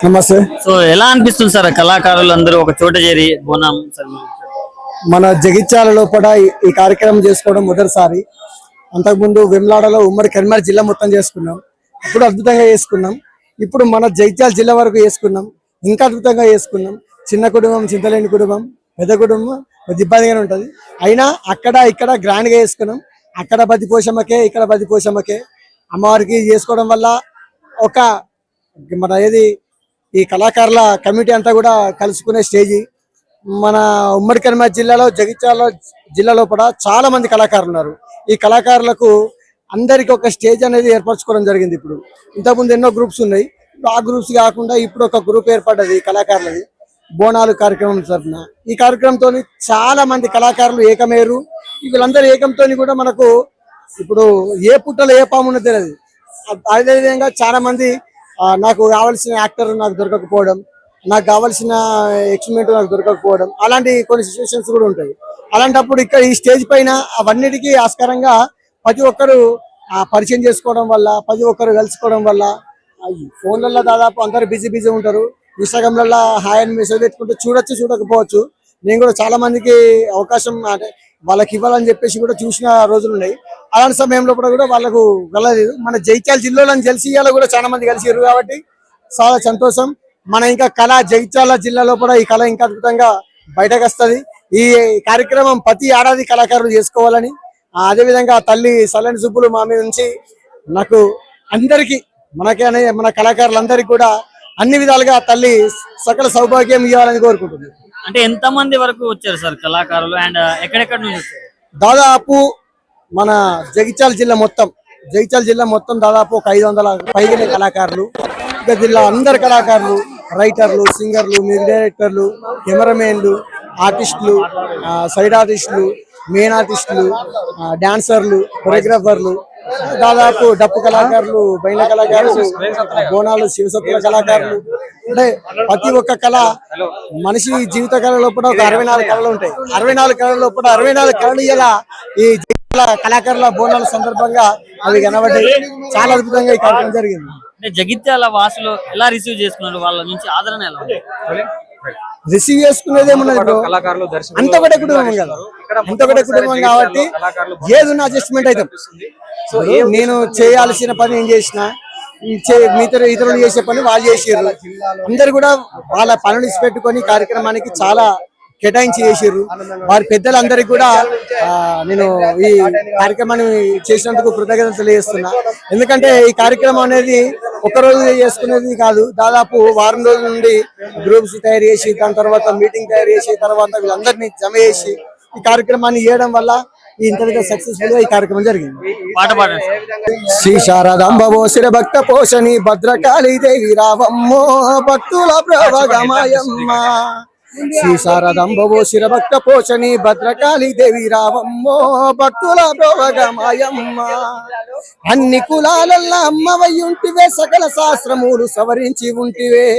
నమస్తే. సో ఎలా అనిపిస్తుంది సార్ కళాకారులు అందరూ ఒక చోట చేరి బోనం మన జగిత్యాల లోపల ఈ కార్యక్రమం చేసుకోవడం మొదటిసారి. అంతకుముందు వెమ్లాడలో ఉమ్మడి కరీంనగర్ జిల్లా మొత్తం చేసుకున్నాం. అప్పుడు అద్భుతంగా చేసుకున్నాం. ఇప్పుడు మన జగిత్యాల జిల్లా వరకు చేసుకున్నాం. ఇంకా అద్భుతంగా చేసుకున్నాం. చిన్న కుటుంబం, చింతలేని కుటుంబం, పెద్ద కుటుంబం కొద్ది ఇబ్బందిగానే ఉంటుంది. అయినా అక్కడ ఇక్కడ గ్రాండ్గా చేసుకున్నాం. అక్కడ బతి పోషమ్మకే, ఇక్కడ బతి పోషమ్మకే అమ్మవారికి చేసుకోవడం వల్ల ఒక మన ఏది ఈ కళాకారుల కమిటీ అంతా కూడా కలుసుకునే స్టేజీ. మన ఉమ్మడి కరీంనగర్ జిల్లాలో జగిత్యాల జిల్లా లోపల చాలా మంది కళాకారులు ఉన్నారు. ఈ కళాకారులకు అందరికి ఒక స్టేజ్ అనేది ఏర్పరచుకోవడం జరిగింది. ఇప్పుడు ఇంతకుముందు ఎన్నో గ్రూప్స్ ఉన్నాయి. ఆ గ్రూప్స్ కాకుండా ఇప్పుడు ఒక గ్రూప్ ఏర్పడ్డది కళాకారులది బోనాలు కార్యక్రమం తరఫున. ఈ కార్యక్రమంతో చాలా మంది కళాకారులు ఏకమేరు. వీళ్ళందరూ ఏకంతో కూడా మనకు ఇప్పుడు ఏ పుట్టలో ఏ పాము ఉన్నది తెలియదు. అదేవిధంగా చాలా మంది నాకు కావాల్సిన యాక్టర్ నాకు దొరకకపోవడం, నాకు కావాల్సిన ఎక్స్పెరిమెంట్ నాకు దొరకకపోవడం, అలాంటి కొన్ని సిచ్యువేషన్స్ కూడా ఉంటాయి. అలాంటప్పుడు ఇక్కడ ఈ స్టేజ్ పైన అవన్నిటికీ ఆస్కారంగా ప్రతి ఒక్కరు పరిచయం చేసుకోవడం వల్ల, ప్రతి ఒక్కరు కలుసుకోవడం వల్ల, ఫోన్లలో దాదాపు అందరు బిజీ ఉంటారు. ఇన్స్టాగ్రామ్లలో హాయ్ అని మెసేజ్ పెట్టుకుంటే చూడొచ్చు, చూడకపోవచ్చు. నేను కూడా చాలా మందికి అవకాశం అంటే వాళ్ళకి ఇవ్వాలని చెప్పేసి కూడా చూసిన రోజులు ఉన్నాయి. అలాంటి సమయంలో కూడా వాళ్ళకు వెళ్ళలేదు. మన జగిత్యాల జిల్లాలో తెలిసి కూడా చాలా మంది కలిసిరు కాబట్టి చాలా సంతోషం. మన ఇంకా కళ జగిత్యాల జిల్లాలో కూడా ఈ కళ ఇంకా అద్భుతంగా బయటకు వస్తుంది. ఈ కార్యక్రమం ప్రతి ఏడాది కళాకారులు చేసుకోవాలని, అదేవిధంగా తల్లి సల్లని సుబ్బులు మా మీద నుంచి నాకు అందరికీ మన కళాకారులందరికీ కూడా అన్ని విధాలుగా తల్లి సకల సౌభాగ్యం ఇవ్వాలని కోరుకుంటుంది. అంటే ఎంత మంది వరకు వచ్చారు సార్ కళాకారులు అండ్ ఎక్కడెక్కడ నుంచి వచ్చారు? దాదాపు మన జగిత్యాల జిల్లా మొత్తం దాదాపు ఒక 500 పైగా కళాకారులు. ఇక జిల్లా అందరు కళాకారులు, రైటర్లు, సింగర్లు, మ్యూజిక్ డైరెక్టర్లు, కెమెరామెన్లు, ఆర్టిస్టులు, సైడ్ ఆర్టిస్టులు, మెయిన్ ఆర్టిస్టులు, డాన్సర్లు, కొరియోగ్రాఫర్లు, దాదాపు డప్పు కళాకారులు, బైన కళాకారులు, బోనాలు, శివసత్తుల కళాకారులు, అంటే ప్రతి ఒక్క కళ మనిషి జీవిత కళ లోపల ఒక 64 కళలు ఉంటాయి. 64 కళల లోపల 64 కళలు ఇలా ఈ కళాకారుల బోనాల సందర్భంగా అవి కనబడ్డాయి. చాలా అద్భుతంగా ఈ కార్యక్రమం జరిగింది. అంటే జగిత్యాల వాసులు ఎలా రిసీవ్ చేసుకున్నారు? వాళ్ళ నుంచి ఆదరణ ఎలా ఉంది? రిసీవ్ చేసుకునేదేమున్నది, అంత ఒకటే కుటుంబం కదా, అంత ఒకటే కుటుంబం కాబట్టి ఏదున్న అడ్జస్ట్మెంట్ అయితే. నేను చేయాల్సిన పని ఏం చేసినా, ఇతరులు చేసే పని వాళ్ళు చేసిర్రు. అందరు కూడా వాళ్ళ పనులు ఇచ్చిపెట్టుకొని కార్యక్రమానికి చాలా కేటాయించి చేసిర్రు. వారి పెద్దలందరికీ కూడా నేను ఈ కార్యక్రమాన్ని చేసినందుకు కృతజ్ఞతలు తెలియజేస్తున్నా. ఎందుకంటే ఈ కార్యక్రమం అనేది ఒకరోజు చేసుకునేది కాదు. దాదాపు వారం రోజుల నుండి గ్రూప్స్ తయారు చేసి, దాని తర్వాత మీటింగ్ తయారు చేసి, తర్వాత వీళ్ళందరినీ జమ చేసి ఈ కార్యక్రమాన్ని చేయడం వల్ల ఇంత సక్సెస్ఫుల్ గా ఈ కార్యక్రమం జరిగింది. పాట పాడండి. శ్రీ శారదాంబవో శిర భక్త పోషణి భద్రకాళీ దేవి రావమ్మో భక్తుల ప్రవగమయమ్మ. శ్రీ శారదాంబవో శిర భక్త పోషణి భద్రకాళీ దేవి రావమ్మో భక్తుల ప్రవగమయమ్మ. అన్ని కులాలల్లా అమ్మవయ్యుంటివే, సకల శాస్త్రములు సవరించి ఉంటివే.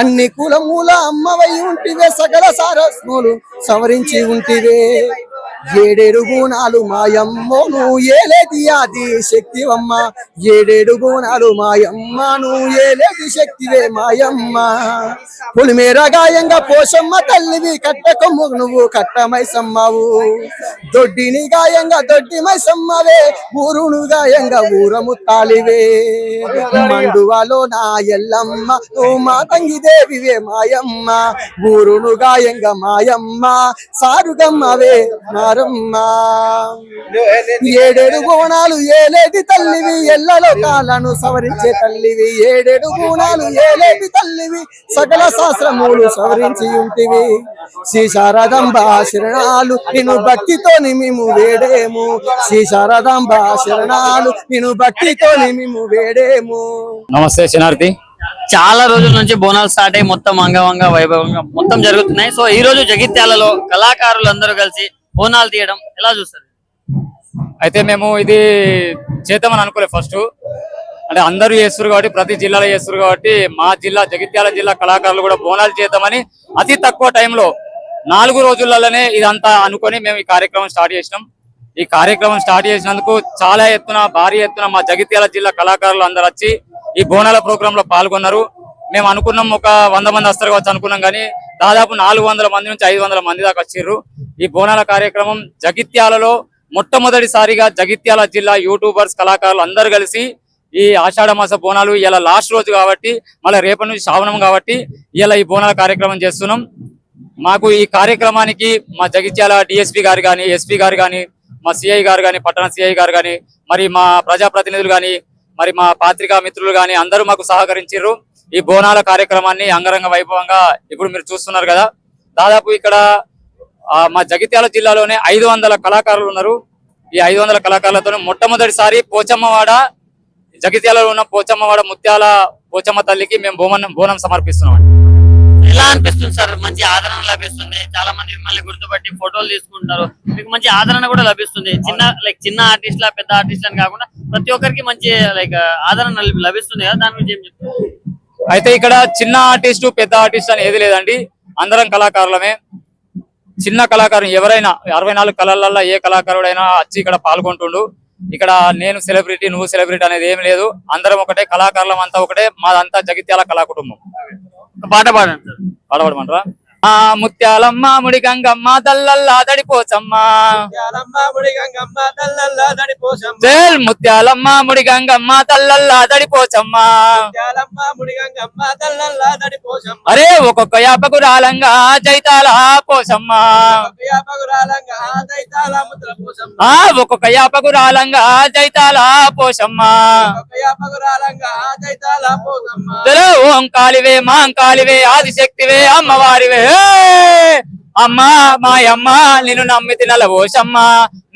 అన్ని కులముల అమ్మవయ్యుంటివే, సకల శాస్త్రములు సవరించి ఉంటివే. 7 గుణాలు మాయమ్మో నువ్వు ఏలేది ఆది శక్తివమ్మ. 7 గుణాలు మాయమ్మ నువ్వు ఏలేది శక్తివే మాయమ్మ. పులిమేర గాయంగా పోషమ్మ తల్లివి, కట్ట కొమ్ము నువ్వు కట్టమైసమ్మవు. దొడ్డిని గాయంగా దొడ్డి మైసమ్మవే, ఊరును గాయంగా ఊరము తాలివే. మండువాలో నా ఎల్లమ్మ నువ్వు మా తంగి దేవివే మాయమ్మ. ఊరును గాయంగా మాయమ్మ సారుగమ్మవే మారమ్మ. 7 గుణాలు ఏలేటి తల్లివి, ఎల్లలో కాలను సవరించే తల్లివి. 7 గుణాలు ఏలేటి తల్లివి, సకల శాస్త్రములు సవరించి ఉంటివి. శ్రీ శారదాంబ శరణాలు నిన్ను భక్తితో మేము వేడేము. శ్రీ శారదాంబ శరణాలు నిన్ను భక్తితో మేము వేడేము. నమస్తే శనార్థి. చాలా రోజుల నుంచి బోనాలు స్టార్ట్ అయ్యి మొత్తం అంగవంగా వైభవంగా మొత్తం జరుగుతున్నాయి. సో ఈ రోజు జగిత్యాలలో కళాకారులు అందరూ కలిసి బోనాలు తీయడం ఎలా చూస్తారు? అయితే మేము ఇది చేద్దామని అనుకోలేదు ఫస్ట్. అంటే అందరూ చేస్తారు కాబట్టి, ప్రతి జిల్లాలో చేస్తారు కాబట్టి, మా జిల్లా జగిత్యాల జిల్లా కళాకారులు కూడా బోనాలు చేద్దామని అతి తక్కువ టైంలో 4 రోజులలోనే ఇదంతా అనుకొని మేము ఈ కార్యక్రమం స్టార్ట్ చేసినాం. ఈ కార్యక్రమం స్టార్ట్ చేసినందుకు చాలా ఎత్తున భారీ ఎత్తున మా జగిత్యాల జిల్లా కళాకారులు అందరూ వచ్చి ఈ బోనాల ప్రోగ్రామ్ లో పాల్గొన్నారు. మేము అనుకున్నాం ఒక 100 మంది వస్తారు కావచ్చు అనుకున్నాం, కానీ దాదాపు 400 మంది నుంచి 500 మంది దాకా వచ్చిర్రు. ఈ బోనాల కార్యక్రమం జగిత్యాలలో మొట్టమొదటిసారిగా జగిత్యాల జిల్లా యూట్యూబర్స్ కళాకారులు అందరు కలిసి ఈ ఆషాఢ మాస బోనాలు ఇలా లాస్ట్ రోజు కాబట్టి, మళ్ళీ రేపటి నుంచి శ్రావణం కాబట్టి ఇలా ఈ బోనాల కార్యక్రమం చేస్తున్నాం. మాకు ఈ కార్యక్రమానికి మా జగిత్యాల డిఎస్పీ గారు కానీ, ఎస్పీ గారు కానీ, మా సిఐ గారు కానీ, పట్టణ సిఐ గారు కానీ, మరి మా ప్రజాప్రతినిధులు కానీ, మరి మా పాత్రికా మిత్రులు కానీ అందరూ మాకు సహకరించారు. ఈ బోనాల కార్యక్రమాన్ని అంగరంగ వైభవంగా ఇప్పుడు మీరు చూస్తున్నారు కదా. దాదాపు ఇక్కడ మా జగిత్యాల జిల్లాలోనే 500 కళాకారులు ఉన్నారు. ఈ 500 కళాకారులతో మొట్టమొదటిసారి పోచమ్మవాడ, జగిత్యాలలో ఉన్న పోచమ్మవాడ ముత్యాల పోచమ్మ తల్లికి మేము బోనం సమర్పిస్తున్నాం. ఎలా అనిపిస్తుంది సార్? మంచి ఆదరణ లభిస్తుంది, చాలా మంది మిమ్మల్ని గుర్తుపట్టి ఫోటోలు తీసుకుంటారు, మీకు మంచి ఆదరణ కూడా లభిస్తుంది. చిన్న ఆర్టిస్ట్ల పెద్ద ఆర్టిస్ట్ అని కాకుండా ప్రతి ఒక్కరికి మంచి ఆదరణ లభిస్తుంది కదా, దాని గురించి ఏం చెప్తారు? అయితే ఇక్కడ చిన్న ఆర్టిస్టు పెద్ద ఆర్టిస్ట్ అని ఏది లేదండి, అందరం కళాకారులమే. చిన్న కళాకారు ఎవరైనా 64 కళలలో ఏ కళాకారుడైనా వచ్చి ఇక్కడ పాల్గొంటుండు. ఇక్కడ నేను సెలబ్రిటీ నువ్వు సెలబ్రిటీ అనేది ఏం లేదు, అందరం ఒకటే, కళాకారులం అంతా ఒకటే, మాదంతా జగిత్యాల కళా కుటుంబం. పాట పాడండి సార్. పాడమంటారా? ముత్యాలమ్మ ముడి గంగమ్మ తల్లల్లా దడిపోచమ్మ, జల్ ముత్యాలమ్మ ముడి గంగమ్మ తల్లల్లా దడిపోచమ్మ, అరే ఒక్కొక్క యాపకు రాలంగా జైతాల పోసమ్మ, ఒక్కొక్క యాపకు రాలంగా జైతాల పోసమ్మ, ఓం కాలివే మాంకాలివే ఆదిశక్తివే అమ్మవారివే, అమ్మా మాయమ్మ నిన్ను నమ్మితి నలవోసమ్మ,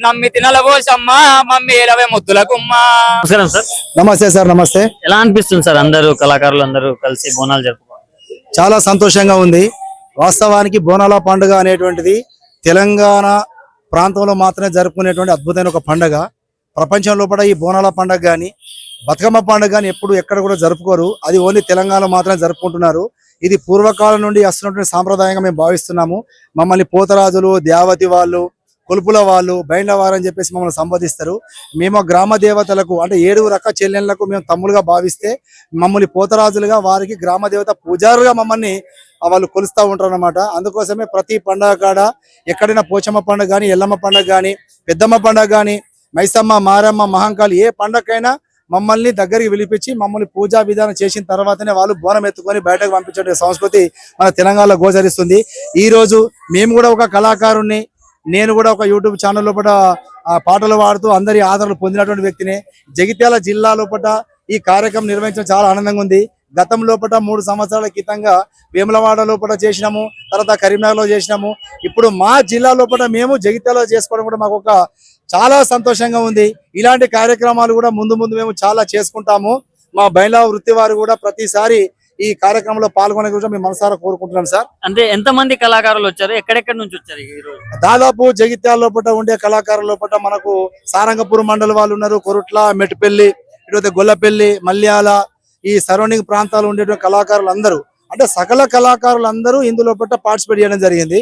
నమ్మితి నలవోసమ్మ మమ్మీలవే ముద్దులకుమ్మా. నమస్కారం సార్. నమస్తే సార్. నమస్తే. ఎలా అనిపిస్తుంది సార్ అందరూ కళాకారులు అందరూ కలిసి బోనాలు జరుపుకోవాలి? చాలా సంతోషంగా ఉంది. వాస్తవానికి బోనాల పండుగ అనేటువంటిది తెలంగాణ ప్రాంతంలో మాత్రమే జరుపుకునేటువంటి అద్భుతమైన ఒక పండుగ. ప్రపంచం లోపల ఈ బోనాల పండుగ కానీ బతుకమ్మ పండుగ కానీ ఎప్పుడు ఎక్కడ కూడా జరుపుకోరు, అది ఓన్లీ తెలంగాణలో మాత్రమే జరుపుకుంటున్నారు. ఇది పూర్వకాలం నుండి వస్తున్నటువంటి సాంప్రదాయంగా మేము భావిస్తున్నాము. మమ్మల్ని పోతరాజులు, దేవతి వాళ్ళు, కొలుపుల వాళ్ళు, బైండ్ల వారు అని చెప్పేసి మమ్మల్ని సంబోధిస్తారు. మేము గ్రామ దేవతలకు అంటే 7 రకాల చెల్లెళ్లకు మేము తమ్ములుగా భావిస్తే మమ్మల్ని పోతరాజులుగా, వారికి గ్రామ దేవత పూజారులుగా మమ్మల్ని వాళ్ళు కొలుస్తూ ఉంటారు అన్నమాట. అందుకోసమే ప్రతి పండుగ కాడ ఎక్కడైనా పోచమ్మ పండుగ కానీ, ఎల్లమ్మ పండుగ కానీ, పెద్దమ్మ పండుగ కానీ, మైసమ్మ, మారమ్మ, మహంకాళి ఏ పండుగకైనా మమ్మల్ని దగ్గరికి పిలిపించి మమ్మల్ని పూజా విధానం చేసిన తర్వాతనే వాళ్ళు బోనం ఎత్తుకొని బయటకు పంపించే సంస్కృతి మన తెలంగాణలో గోచరిస్తుంది. ఈ రోజు మేము కూడా ఒక కళాకారుణ్ణి, నేను కూడా ఒక యూట్యూబ్ ఛానల్ లోపల పాటలు పాడుతూ అందరి ఆదరణ పొందినటువంటి వ్యక్తిని. జగిత్యాల జిల్లా లోపల ఈ కార్యక్రమం నిర్వహించడం చాలా ఆనందంగా ఉంది. గతం లోపల 3 సంవత్సరాల క్రితంగా వేములవాడ లోపల చేసినాము, తర్వాత కరీంనగర్ లో చేసినాము. ఇప్పుడు మా జిల్లా లోపల మేము జగిత్యాలలో చేసుకోవడం కూడా మాకు ఒక చాలా సంతోషంగా ఉంది. ఇలాంటి కార్యక్రమాలు కూడా ముందు మేము చాలా చేసుకుంటాము. మా బైండ్ల వృత్తి వారు కూడా ప్రతిసారి ఈ కార్యక్రమంలో పాల్గొనే గురించి మేము మనసారా కోరుకుంటున్నాం సార్. అంటే ఎంత మంది కళాకారులు వచ్చారు, ఎక్కడెక్కడి నుంచి వచ్చారు ఈ రోజు? దాదాపు జగిత్యాల లోపల ఉండే కళాకారుల లోపల మనకు సారంగపూర్ మండలి వాళ్ళు ఉన్నారు, కొరుట్ల, మెట్టిపల్లి, ఇటు గొల్లపల్లి, మల్యాల, ఈ సరౌండింగ్ ప్రాంతాలు ఉండేటువంటి కళాకారులు అందరూ, అంటే సకల కళాకారులు అందరూ ఇందులో పార్టిసిపేట్ చేయడం జరిగింది.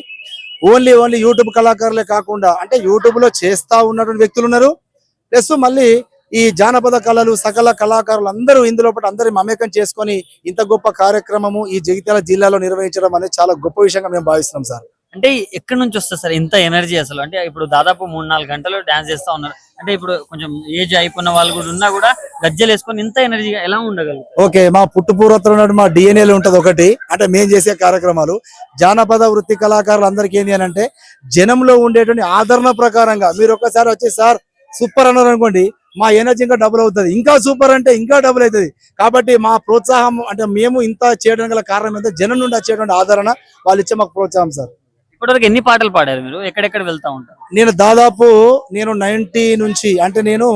ఓన్లీ యూట్యూబ్ కళాకారులే కాకుండా అంటే యూట్యూబ్ లో చేస్తా ఉన్నటువంటి వ్యక్తులు ఉన్నారు, ప్లస్ మళ్ళీ ఈ జానపద కళలు సకల కళాకారులు అందరూ ఇందులో అందరి మమేకం చేసుకొని ఇంత గొప్ప కార్యక్రమము ఈ జగిత్యాల జిల్లాలో నిర్వహించడం అనేది చాలా గొప్ప విషయంగా మేము భావిస్తున్నాం సార్. అంటే ఎక్కడి నుంచి వస్తుంది సార్ ఇంత ఎనర్జీ అసలు? అంటే ఇప్పుడు దాదాపు 3-4 గంటలు డాన్స్ చేస్తా ఉన్నారు, అంటే ఇప్పుడు కొంచెం ఏజ్ అయిపోయిన వాళ్ళు కూడా ఉన్నా కూడా గజ్జలు వేసుకొని ఇంత ఎనర్జీగా ఎలా ఉండగలుగుతారు? ఓకే, మా పుట్టుపూర్వత్వం మా డిఎన్ఏలో ఉంటది ఒకటి, అంటే మేము చేసే కార్యక్రమాలు జానపద వృత్తి కళాకారులు అందరికీ ఏంటి అని అంటే జనంలో ఉండేటువంటి ఆదరణ ప్రకారంగా మీరు ఒక్కసారి వచ్చి సార్ సూపర్ అన్నారు అనుకోండి, మా ఎనర్జీ ఇంకా డబుల్ అవుతుంది, ఇంకా సూపర్ అంటే ఇంకా డబుల్ అవుతుంది. కాబట్టి మా ప్రోత్సాహం అంటే మేము ఇంత చేయడం గల కారణం ఏంటంటే జనం నుండి వచ్చేటువంటి ఆదరణ, వాళ్ళు ఇచ్చే మాకు ప్రోత్సాహం సార్. ఇప్పటివరకు ఎన్ని పాటలు పాడారు మీరు? ఎక్కడెక్కడ వెళ్తా ఉంటారు? నేను దాదాపు 90 నుంచి అంటే నేను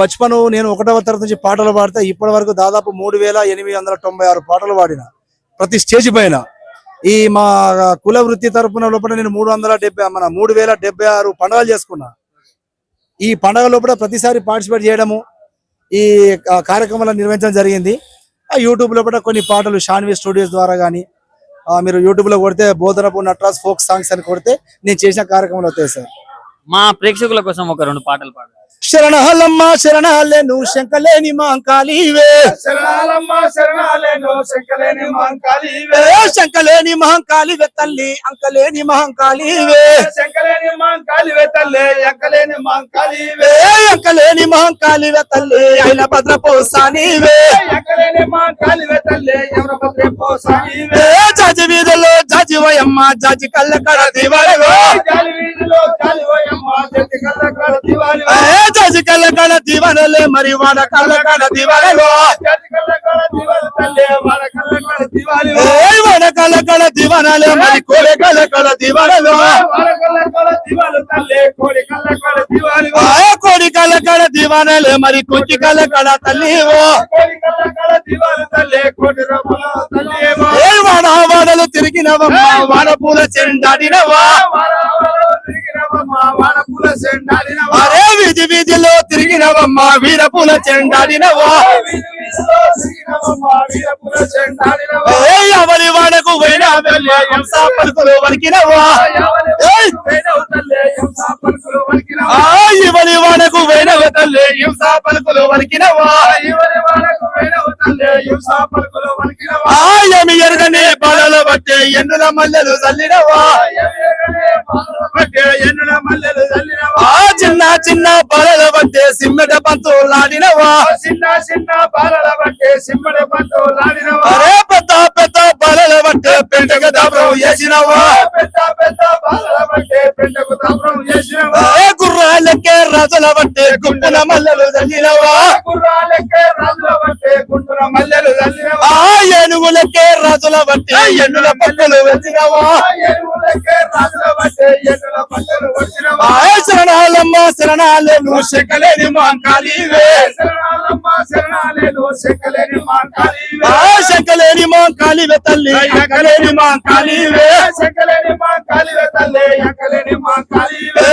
బచ్పన్ నేను 1వ తరగతి నుంచి పాటలు పాడితే ఇప్పటి వరకు దాదాపు 3896 పాటలు పాడిన ప్రతి స్టేజ్ పైన. ఈ మా కుల వృత్తి తరపున లోపల నేను 3076 పండుగలు చేసుకున్నా. ఈ పండుగ లోపల ప్రతిసారి పార్టిసిపేట్ చేయడము, ఈ కార్యక్రమాలను నిర్వహించడం జరిగింది. యూట్యూబ్ లోపల కొన్ని పాటలు షాన్వి స్టూడియోస్ ద్వారా కానీ మీరు యూట్యూబ్ లో కొడితే బోధనపు నటరాజ్ ఫోక్ సాంగ్స్ అని కొడితే నేను చేసిన కార్యక్రమాలు అవుతాయి సార్. మా ప్రేక్షకుల కోసం ఒక 2 పాటలు పాడారు. శరణాలమ్మ శరణాలేను శంకలేని మహంకాళివే శరణాలమ్మ శరణాలేను శంకలేని మహంకాళివే శంకలేని మహంకాళివే తల్లి అంకలేని మహంకాళివే శంకలేని మహంకాళివే తల్లి అంకలేని మహంకాళివే అంకలేని మహంకాళివే తల్లి అయిన భద్ర పోసానివే అంకలేని మహంకాళివే తల్లి ఎవర భద్రే పోసానివే జాజి వీధిలో జాజివయమ్మ జాజి కళ్ళ కడ దివరగో జాలి వీధిలో జాలివోయమ్మ జతి కళ్ళ కడ దివాలివో జాజి కళ్ళ కడ దివరలే మరి వాడ కళ్ళ కడ దివరగో జతి కళ్ళ కడ దివాలి తల్లి వాడ కళ్ళ కడ దివాలివో వాడ కళ్ళ కడ దివరలే మరి కోడె కళ్ళ కడ దివరగో వాడ కళ్ళ కడ దివాలి తల్లి కోడి కళ్ళ కడ దివాలివో కోడి కళ్ళ కడ దివరలే మరి కొట్టి కళ్ళ కడ తల్లివో కోడి కళ్ళ కడ దివాలి తల్లి కోడి రమల తల్లివో వాడ వాడలు తిరిగినవమ్మ వాడ పూల చెండాడినవా అరే వీధి వీధిలో తిరిగినవమ్మ వీర పూల చెండాడినవా ఎవరి వాడకు పోయినా వెళ్ళే హింస పలుకులు వరికినవా ఎవరి వాడకు పోయినవ తల్లి హింస పలుకులు వరికినవా ఏమి ఎరగని బాలలు బట్టే ఎన్నుల మల్లెలు చల్లినవా చిన్న చిన్న బాలల బట్టే సిమ్మెట పంతులాడినవా చిన్న చిన్న బాలల బట్టే సిమ్మడి పంతులాడినవా అరే పెద్ద పెద్ద బాలల బట్టే పెంటక దాపరం చేసినవా పెద్ద పెద్ద బాలల బట్టే పెంటకు తాపరం చేసినవా గుర్రాలకే రాజుల బట్టే గుంపున మల్లెలు చల్లినవా గుర్రాలకే రాజుల బట్టే గుంటున మల్లెలు చల్లినవా ఏనుగులకే రాజుల బట్టే ఎన్నుల పక్కలు వచ్చినవా ఎరువులకే రాజుల బట్టే ఎన్నుల పల్లెలు వచ్చినవా శరణాలమ్మ శరణాలేను శకలేని మహంకాళివే శరణాలమ్మ శరణాలేను శంకలేని మహంకాళివే శంకలేని మహంకాళివే తల్లి అంకలేని మహంకాళివే శంకలేని మహంకాళివే తల్లి అంకలేని మహంకాళివే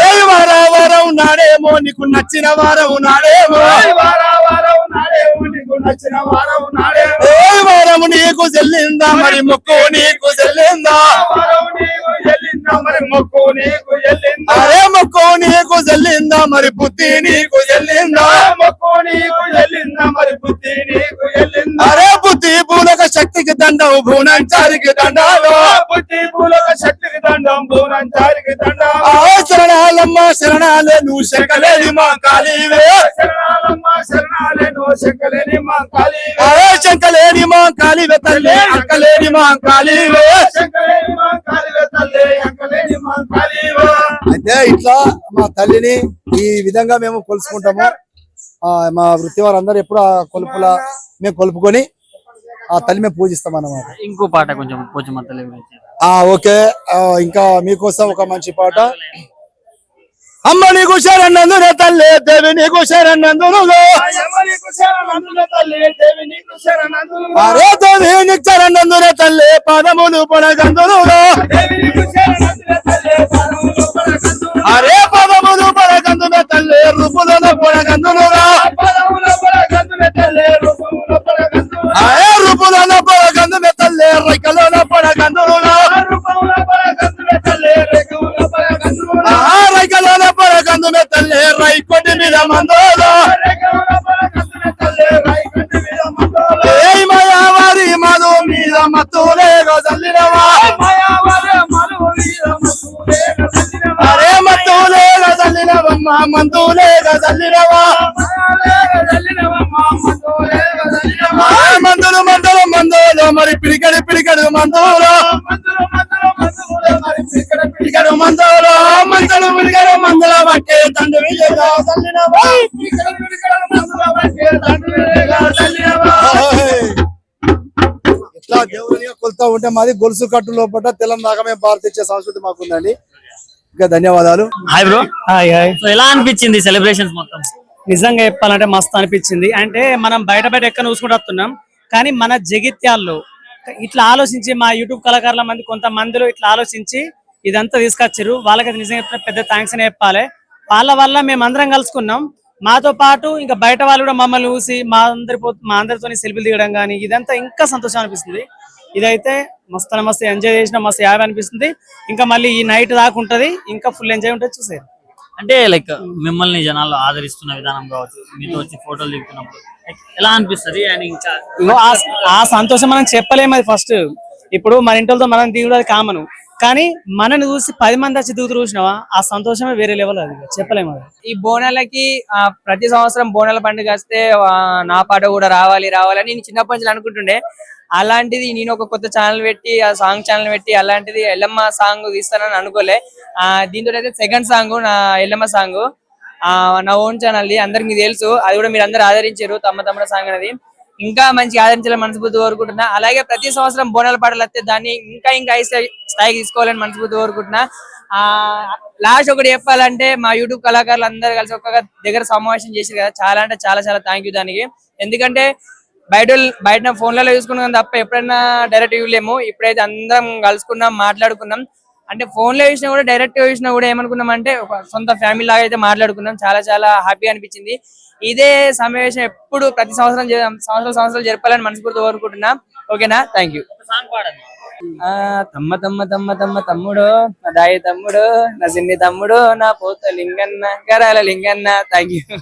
వారం నాడేమో నీకు నచ్చిన వారం నాడేమో వారం నాడేమో నీకు నచ్చిన వారం నాడేమో వారము నీకు చెల్లిందా మరి మొక్కు నీకు చెల్లిందా వారం నీకు ఎల్లిందా మరి మొక్కు నీకు ఎల్లిందా అరే మొక్కు నీకు చెల్లిందా మరి బుద్ధి నీకు చెల్లిందా మొక్కు నీకు ఎల్లిందా మరి బుద్ధి నీకు ఎల్లిందా అరే బుద్ధి పూలక శక్తికి దండం భూనంచారికి దండాలు బుద్ధి పూలక శక్తికి దండం భూనంచారికి దండం శరణాలమ్మ శరణాలే నువ్వు శంకలేని మహంకాళివే శరణాలమ్మ శరణాలేను శంకలేని మహంకాళివే అరే శంకలేని మహంకాళివే తల్లి అంకలేని మహంకాళివే శంకలేని మహంకాళివే తల్లి అంకలేని మహంకాళివే అయితే ఇట్లా మా తల్లిని ఈ విధంగా మేము కొలుసుకుంటాము. మా వృత్తి వారందరూ ఎప్పుడు ఆ కొలుపుల మేము కొలుపుకొని ఆ తల్లి మేము పూజిస్తాం అన్నమాట. ఇంకో పాట కొంచెం పోచమ్మ తల్లి గురించి. ఓకే. ఇంకా మీకోసం ఒక మంచి పాట. అమ్మ నీకు శరణందునే తల్లి దేవి నీకు శరణందును అరే దేవి నీకు శరణందునే తల్లి పాదములు పొడగందును అరే పాదములు పొడగందునే తల్లి రూపులను పొడగందును అరే రూపులను పొడగందునే తల్లి రైకలను పొడగందును రైకలను పొడగందునే తల్లి రై కొట్టి మీద మందోలు మాయావారి మధు మీద మత్తులేగో చల్లినవా అరే మత్తులేగో చల్లినవమ్మ మందులేగో చల్లినవా మందులు మందులు మందులు మరి పిడికడు పిడికడు మందులు పిడికడు మందులు మందులు పిడికడు మందుల బట్టే తండ్రి విజయగా చల్లినవా ఇట్లా దేవుడిగా కొలుతా ఉంటే మాది గొలుసు కట్టు లోపల తెలంగాణ మేము భారతీయ సంస్కృతి మాకుందండి. ఇంకా ధన్యవాదాలు. Hi bro. Hi hi. So ఎలా అనిపించింది సెలబ్రేషన్స్ మొత్తం? నిజంగా చెప్పాలంటే మస్తు అనిపించింది. అంటే మనం బయట బయట ఎక్కడ చూసుకుంటూ వస్తున్నాం కానీ మన జగిత్యాల్లో ఇట్లా ఆలోచించి మా యూట్యూబ్ కళాకారుల మంది కొంతమందిలో ఇట్లా ఆలోచించి ఇదంతా తీసుకొచ్చారు. వాళ్ళకి నిజంగా పెద్ద థ్యాంక్స్ అని చెప్పాలి. వాళ్ళ వల్ల మేము అందరం కలుసుకున్నాం. మాతో పాటు ఇంకా బయట వాళ్ళు కూడా మమ్మల్ని చూసి మా అందరితో సెల్ఫీలు దిగడం కానీ ఇదంతా ఇంకా సంతోషం అనిపిస్తుంది. ఇదైతే మస్తు ఎంజాయ్ చేసిన మస్తు హ్యాపీ అనిపిస్తుంది. ఇంకా మళ్ళీ ఈ నైట్ దాకా ఉంటది, ఇంకా ఫుల్ ఎంజాయ్ ఉంటుంది. చూసారు. అంటే లైక్ మిమ్మల్ని జనాలు ఆదరిస్తున్న విధానం కావచ్చు, మీతో వచ్చి ఫోటోలు దిగుతున్నప్పుడు like ఎలా అనిపిస్తుంది? అండ్ ఇంకా ఇగో ఆ సంతోషం మనం చెప్పలేము. అది ఫస్ట్ ఇప్పుడు మన ఇంటితో మనం దిగుడు అది కామను, కానీ మనని చూసి 10 మంది వచ్చి దిగుతూ చూసినావా ఆ సంతోషమే వేరే లెవెల్. అది చెప్పలేము. అది ఈ బోనాలకి ప్రతి సంవత్సరం బోనాల పండుగ వస్తే నా పాట కూడా రావాలి రావాలని నేను చిన్నప్పటి నుంచి అనుకుంటుండే. అలాంటిది నేను ఒక కొత్త ఛానల్ పెట్టి ఆ సాంగ్ ఛానల్ పెట్టి అలాంటిది ఎల్లమ్మ సాంగ్ తీస్తానని అనుకోలే. దీంతో అయితే సెకండ్ సాంగ్ నా ఎల్లమ్మ సాంగ్ నా ఓన్ ఛానల్ ది అందరికి మీకు తెలుసు. అది కూడా మీరు అందరు ఆదరించారు. తమ్ముడ సాంగ్ అనేది ఇంకా మంచి ఆదరించాలని మనస్ఫూర్తి కోరుకుంటున్నా. అలాగే ప్రతి సంవత్సరం బోనాల పాటలు వస్తే దాన్ని ఇంకా హై స్థాయికి తీసుకోవాలని మనస్ఫూర్తి కోరుకుంటున్నా. లాస్ట్ ఒకటి చెప్పాలంటే మా యూట్యూబ్ కళాకారులు అందరూ కలిసి ఒక దగ్గర సమావేశం చేశారు కదా, చాలా అంటే చాలా చాలా థ్యాంక్ యూ దానికి. ఎందుకంటే బయట ఫోన్లలో చూసుకున్నాం తప్ప ఎప్పుడైనా డైరెక్ట్ చూడలేము. ఇప్పుడైతే అందరం కలుసుకున్నాం, మాట్లాడుకున్నాం. అంటే ఫోన్ లో చూసినా కూడా డైరెక్ట్ చూసినా కూడా ఏమనుకున్నాం అంటే ఒక సొంత ఫ్యామిలీ లాగా అయితే మాట్లాడుకున్నాం. చాలా చాలా హ్యాపీ అనిపించింది. ఇదే సమావేశం ఎప్పుడు ప్రతి సంవత్సరాలు జరపాలని మనస్ఫూర్తి కోరుకుంటున్నా. ఓకేనా, థ్యాంక్ యూ. సాంగ్ పాడండి. తమ్మ తమ్మ తమ్మ తమ్మ తమ్ముడు నా దాయి తమ్ముడు నా చిన్ని తమ్ముడు నా పోత లింగన్న గరాల లింగన్న. Thank you.